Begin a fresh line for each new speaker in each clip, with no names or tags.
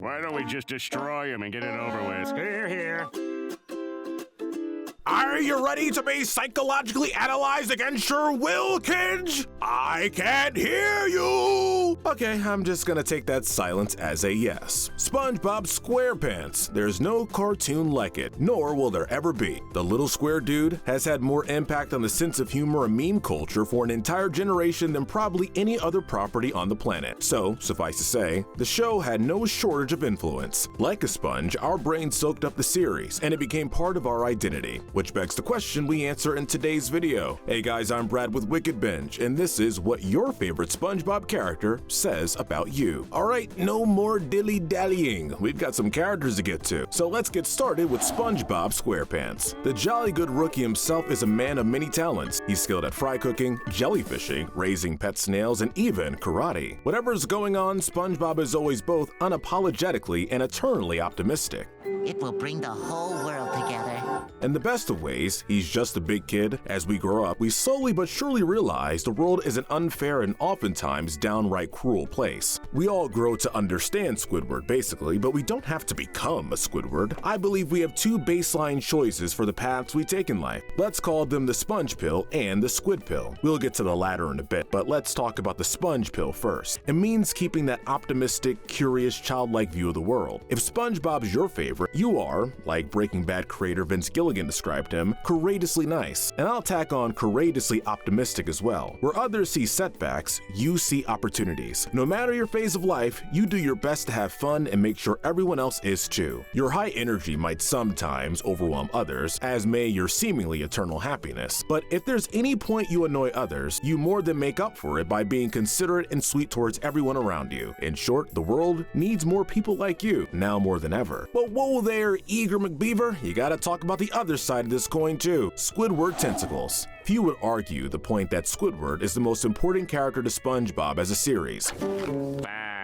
Why don't we just destroy him and get it over with? Here.
Are you ready to be psychologically analyzed against your will, kids? I can't hear you! Okay, I'm just gonna take that silence as a yes. SpongeBob SquarePants. There's no cartoon like it, nor will there ever be. The little square dude has had more impact on the sense of humor and meme culture for an entire generation than probably any other property on the planet. So, suffice to say, the show had no shortage of influence. Like a sponge, our brain soaked up the series, and it became part of our identity, which begs the question we answer in today's video. Hey guys, I'm Brad with Wicked Binge, and this is what your favorite SpongeBob character says about you. Alright, no more dilly-dallying. We've got some characters to get to, so let's get started with SpongeBob SquarePants. The jolly good rookie himself is a man of many talents. He's skilled at fry cooking, jellyfishing, raising pet snails, and even karate. Whatever's going on, SpongeBob is always both unapologetically and eternally optimistic.
It will bring the whole world together.
In the best of ways, he's just a big kid. As we grow up, we slowly but surely realize the world is an unfair and oftentimes downright cruel place. We all grow to understand Squidward, basically, but we don't have to become a Squidward. I believe we have two baseline choices for the paths we take in life. Let's call them the sponge pill and the squid pill. We'll get to the latter in a bit, but let's talk about the sponge pill first. It means keeping that optimistic, curious, childlike view of the world. If SpongeBob's your favorite, you are, like Breaking Bad creator Vince Gilligan described him, courageously nice. And I'll tack on courageously optimistic as well. Where others see setbacks, you see opportunities. No matter your phase of life, you do your best to have fun and make sure everyone else is too. Your high energy might sometimes overwhelm others, as may your seemingly eternal happiness. But if there's any point you annoy others, you more than make up for it by being considerate and sweet towards everyone around you. In short, the world needs more people like you, now more than ever. But whoa there, Eager McBeaver, you gotta talk about the other side of this coin too, Squidward tentacles. Few would argue the point that Squidward is the most important character to SpongeBob as a series.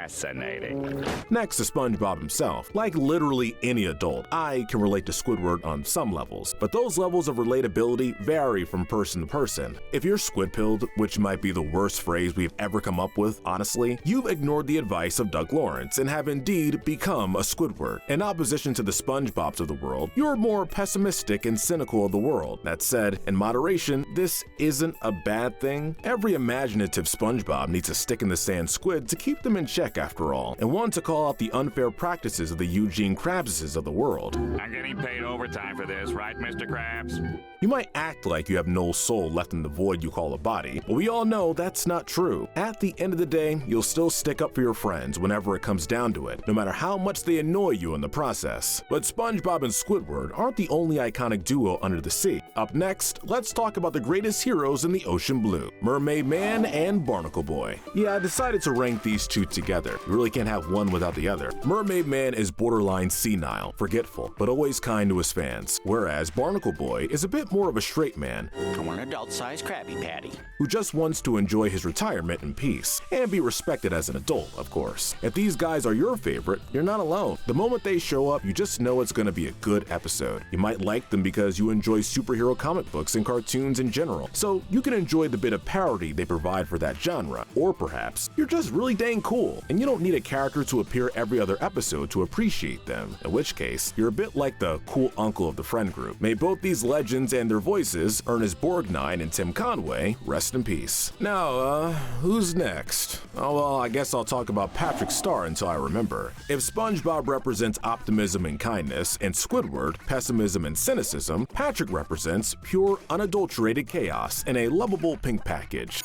Fascinating.
Next to SpongeBob himself, like literally any adult, I can relate to Squidward on some levels, but those levels of relatability vary from person to person. If you're squid-pilled, which might be the worst phrase we've ever come up with, honestly, you've ignored the advice of Doug Lawrence and have indeed become a Squidward. In opposition to the SpongeBobs of the world, you're more pessimistic and cynical of the world. That said, in moderation, this isn't a bad thing. Every imaginative SpongeBob needs a stick in the sand squid to keep them in check after all, and one to call out the unfair practices of the Eugene Krabses of the world.
I'm getting paid overtime for this, right, Mr. Krabs?
You might act like you have no soul left in the void you call a body, but we all know that's not true. At the end of the day, you'll still stick up for your friends whenever it comes down to it, no matter how much they annoy you in the process. But SpongeBob and Squidward aren't the only iconic duo under the sea. Up next, let's talk about the greatest heroes in the ocean blue, Mermaid Man and Barnacle Boy. Yeah, I decided to rank these two together. You really can't have one without the other. Mermaid Man is borderline senile, forgetful, but always kind to his fans, whereas Barnacle Boy is a bit more of a straight man.
I want an adult-sized Krabby Patty.
Who just wants to enjoy his retirement in peace, and be respected as an adult, of course. If these guys are your favorite, you're not alone. The moment they show up, you just know it's gonna be a good episode. You might like them because you enjoy superhero comic books and cartoons in general, so you can enjoy the bit of parody they provide for that genre. Or perhaps, you're just really dang cool, and you don't need a character to appear every other episode to appreciate them, in which case, you're a bit like the cool uncle of the friend group. May both these legends and their voices, Ernest Borgnine and Tim Conway, rest in peace. Now, who's next? Oh well, I guess I'll talk about Patrick Star until I remember. If SpongeBob represents optimism and kindness, and Squidward, pessimism and cynicism, Patrick represents pure, unadulterated chaos in a lovable pink package.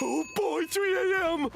Oh boy, 3 a.m.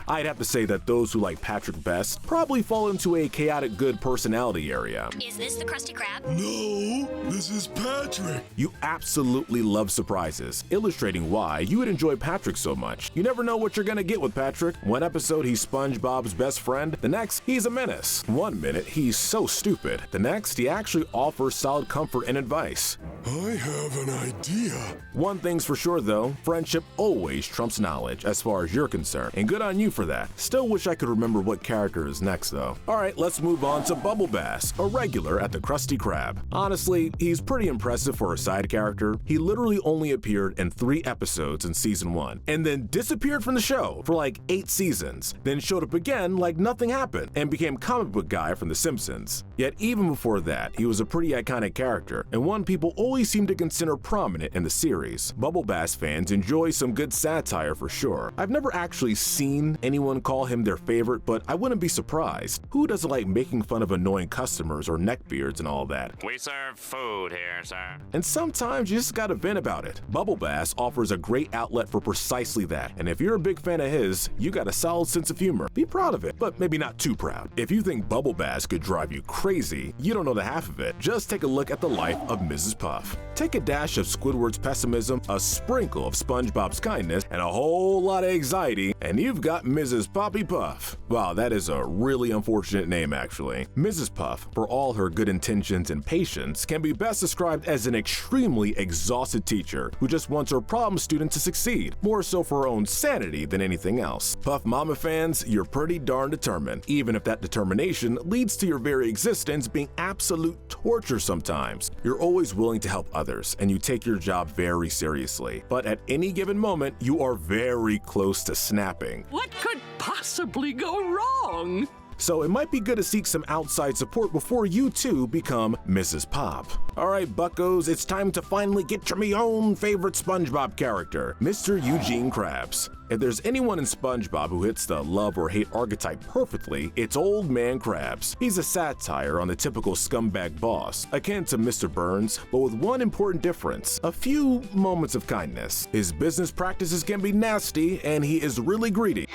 I'd have to say that those who like Patrick best probably fall into a chaotic good personality area.
Is this the Krusty Krab?
No, this is Patrick.
You absolutely love surprises, illustrating why you would enjoy Patrick so much. You never know what you're gonna get with Patrick. One episode he's SpongeBob's best friend, the next he's a menace. One minute he's so stupid, the next he actually offers solid comfort and advice.
I have an idea.
One thing's for sure though, friendship always trumps knowledge as far as you're concerned, and good on you for that. Still wish I could remember what character is next though. Alright, let's move on to Bubble Bass, a regular at the Krusty Krab. Honestly, he's pretty impressive for a side character. He literally only appeared in 3 episodes in season 1, and then disappeared from the show for like 8 seasons, then showed up again like nothing happened, and became comic book guy from The Simpsons. Yet even before that, he was a pretty iconic character, and one people always seem to consider prominent in the series. Bubble Bass fans enjoy some good satire for sure. I've never actually seen anyone call him their favorite, but I wouldn't be surprised. Who doesn't like making fun of annoying customers or neckbeards and all that?
We serve food here, sir.
And sometimes you just gotta vent about it. Bubble Bass offers a great outlet for precisely that, and if you're a big fan of his, you got a solid sense of humor. Be proud of it, but maybe not too proud. If you think Bubble Bass could drive you crazy, you don't know the half of it. Just take a look at the life of Mrs. Puff. Take a dash of Squidward's pessimism, a sprinkle of SpongeBob's kindness, and a whole lot of anxiety, and you've got Mrs. Poppy Puff. Wow, that is a really unfortunate name actually. Mrs. Puff, for all her good intentions and patience, can be best described as an extremely exhausted teacher who just wants her problem student to succeed, more so for her own sanity than anything else. Puff Mama fans, you're pretty darn determined, even if that determination leads to your very existence being absolute torture sometimes. You're always willing to help others, and you take your job very seriously. But at any given moment, you are very close to snapping.
What could possibly go wrong?
So it might be good to seek some outside support before you too become Mrs. Pop. Alright buckos, it's time to finally get to me own favorite SpongeBob character, Mr. Eugene Krabs. If there's anyone in SpongeBob who hits the love or hate archetype perfectly, it's Old Man Krabs. He's a satire on the typical scumbag boss, akin to Mr. Burns, but with one important difference: a few moments of kindness. His business practices can be nasty, and he is really greedy.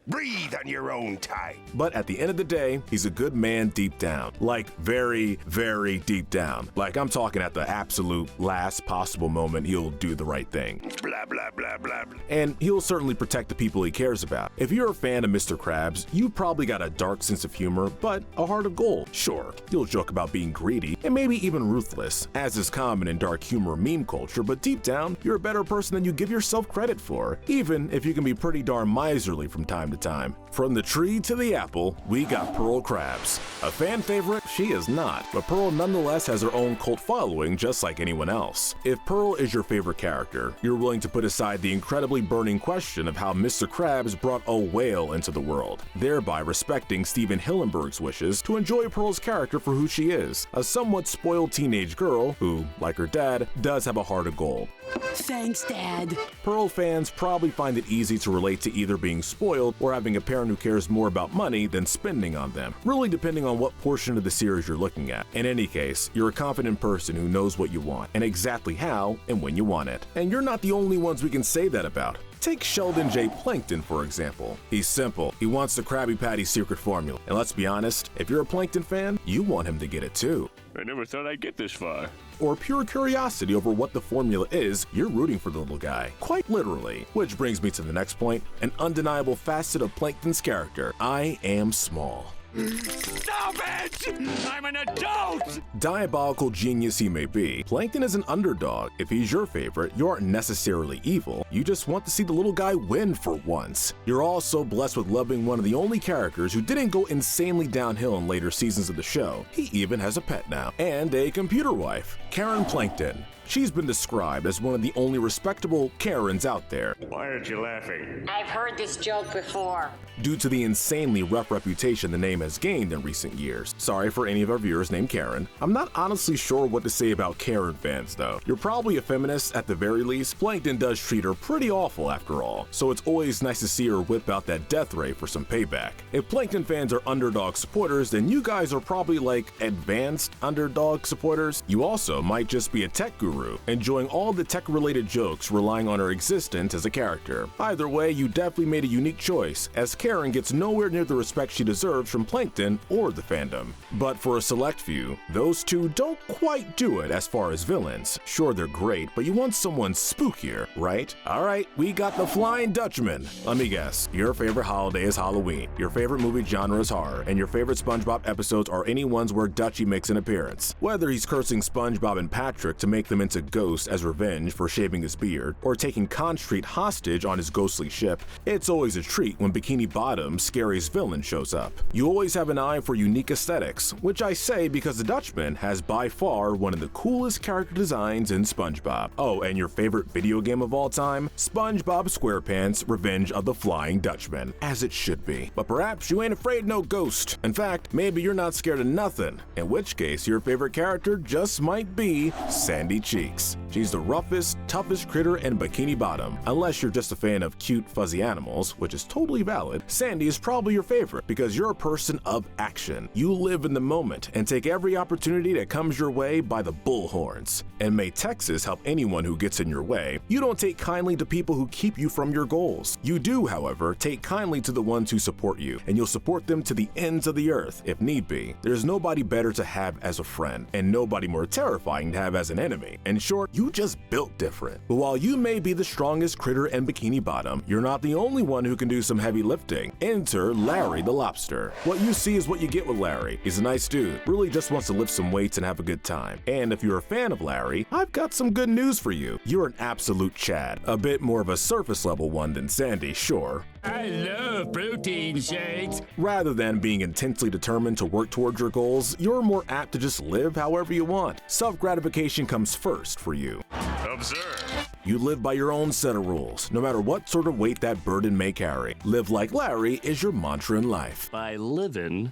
Breathe on your own time.
But at the end of the day, he's a good man deep down. Like very, very deep down. Like I'm talking at the absolute last possible moment he'll do the right thing.
Blah, blah, blah, blah, blah.
And he'll certainly protect the people he cares about. If you're a fan of Mr. Krabs, you've probably got a dark sense of humor, but a heart of gold. Sure, you'll joke about being greedy, and maybe even ruthless, as is common in dark humor meme culture, but deep down, you're a better person than you give yourself credit for, even if you can be pretty darn miserly from time to time. From the tree to the apple, we got Pearl Krabs. A fan favorite? She is not, but Pearl nonetheless has her own cult following just like anyone else. If Pearl is your favorite character, you're willing to put aside the incredibly burning question of how Mr. Krabs brought a whale into the world, thereby respecting Steven Hillenburg's wishes to enjoy Pearl's character for who she is, a somewhat spoiled teenage girl who, like her dad, does have a heart of gold.
Thanks, Dad.
Pearl fans probably find it easy to relate to either being spoiled or having a parent who cares more about money than spending on them, really depending on what portion of the series you're looking at. In any case, you're a confident person who knows what you want and exactly how and when you want it. And you're not the only ones we can say that about. Take Sheldon J. Plankton, for example. He's simple. He wants the Krabby Patty secret formula. And let's be honest, if you're a Plankton fan, you want him to get it too.
I never thought I'd get this far.
Or pure curiosity over what the formula is, you're rooting for the little guy. Quite literally. Which brings me to the next point, an undeniable facet of Plankton's character. I am small.
Stop it! I'm an adult!
Diabolical genius he may be, Plankton is an underdog. If he's your favorite, you aren't necessarily evil. You just want to see the little guy win for once. You're also blessed with loving one of the only characters who didn't go insanely downhill in later seasons of the show. He even has a pet now, and a computer wife, Karen Plankton. She's been described as one of the only respectable Karens out there.
Why aren't you laughing?
I've heard this joke before.
Due to the insanely rough reputation the name has gained in recent years. Sorry for any of our viewers named Karen. I'm not honestly sure what to say about Karen fans though. You're probably a feminist at the very least. Plankton does treat her pretty awful after all, so it's always nice to see her whip out that death ray for some payback. If Plankton fans are underdog supporters, then you guys are probably like advanced underdog supporters. You also might just be a tech guru through, enjoying all the tech-related jokes relying on her existence as a character. Either way, you definitely made a unique choice, as Karen gets nowhere near the respect she deserves from Plankton or the fandom. But for a select few, those two don't quite do it as far as villains. Sure, they're great, but you want someone spookier, right? Alright, we got the Flying Dutchman. Let me guess, your favorite holiday is Halloween, your favorite movie genre is horror, and your favorite SpongeBob episodes are any ones where Dutchie makes an appearance. Whether he's cursing SpongeBob and Fratric to make them into ghosts as revenge for shaving his beard, or taking Conch Street hostage on his ghostly ship, it's always a treat when Bikini Bottom's scariest villain shows up. You always have an eye for unique aesthetics, which I say because the Dutchman has by far one of the coolest character designs in SpongeBob. Oh, and your favorite video game of all time? SpongeBob SquarePants Revenge of the Flying Dutchman, as it should be. But perhaps you ain't afraid no ghost. In fact, maybe you're not scared of nothing, in which case your favorite character just might be Sandy Cheeks. She's the roughest, toughest critter in Bikini Bottom. Unless you're just a fan of cute, fuzzy animals, which is totally valid, Sandy is probably your favorite because you're a person of action. You live in the moment and take every opportunity that comes your way by the bullhorns. And may Texas help anyone who gets in your way. You don't take kindly to people who keep you from your goals. You do, however, take kindly to the ones who support you, and you'll support them to the ends of the earth if need be. There's nobody better to have as a friend, and nobody more terrifying to have as an enemy. In short, you just built different. But while you may be the strongest critter in Bikini Bottom, you're not the only one who can do some heavy lifting. Enter Larry the Lobster. What you see is what you get with Larry. He's a nice dude, really just wants to lift some weights and have a good time. And if you're a fan of Larry, I've got some good news for you. You're an absolute Chad. A bit more of a surface level one than Sandy, sure.
I love protein shakes.
Rather than being intensely determined to work towards your goals, you're more apt to just live however you want. Self-gratification comes first for you.
Observe.
You live by your own set of rules, no matter what sort of weight that burden may carry. Live like Larry is your mantra in life.
By living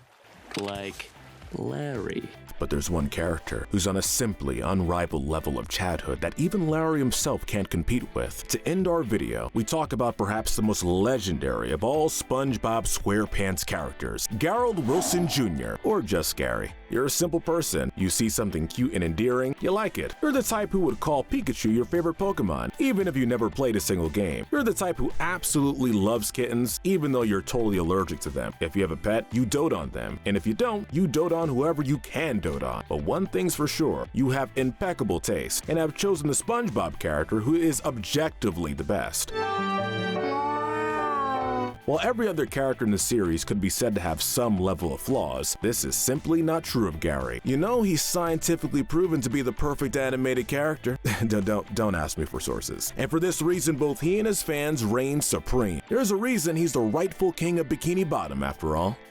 like Larry.
But there's one character who's on a simply unrivaled level of chadhood that even Larry himself can't compete with. To end our video, we talk about perhaps the most legendary of all SpongeBob SquarePants characters, Gerald Wilson Jr., or just Gary. You're a simple person. You see something cute and endearing, you like it. You're the type who would call Pikachu your favorite Pokemon, even if you never played a single game. You're the type who absolutely loves kittens, even though you're totally allergic to them. If you have a pet, you dote on them. And if you don't, you dote on whoever you can dote on. But one thing's for sure, you have impeccable taste and have chosen the SpongeBob character who is objectively the best. While every other character in the series could be said to have some level of flaws, this is simply not true of Gary. You know, he's scientifically proven to be the perfect animated character. Don't ask me for sources. And for this reason, both he and his fans reign supreme. There's a reason he's the rightful king of Bikini Bottom, after all.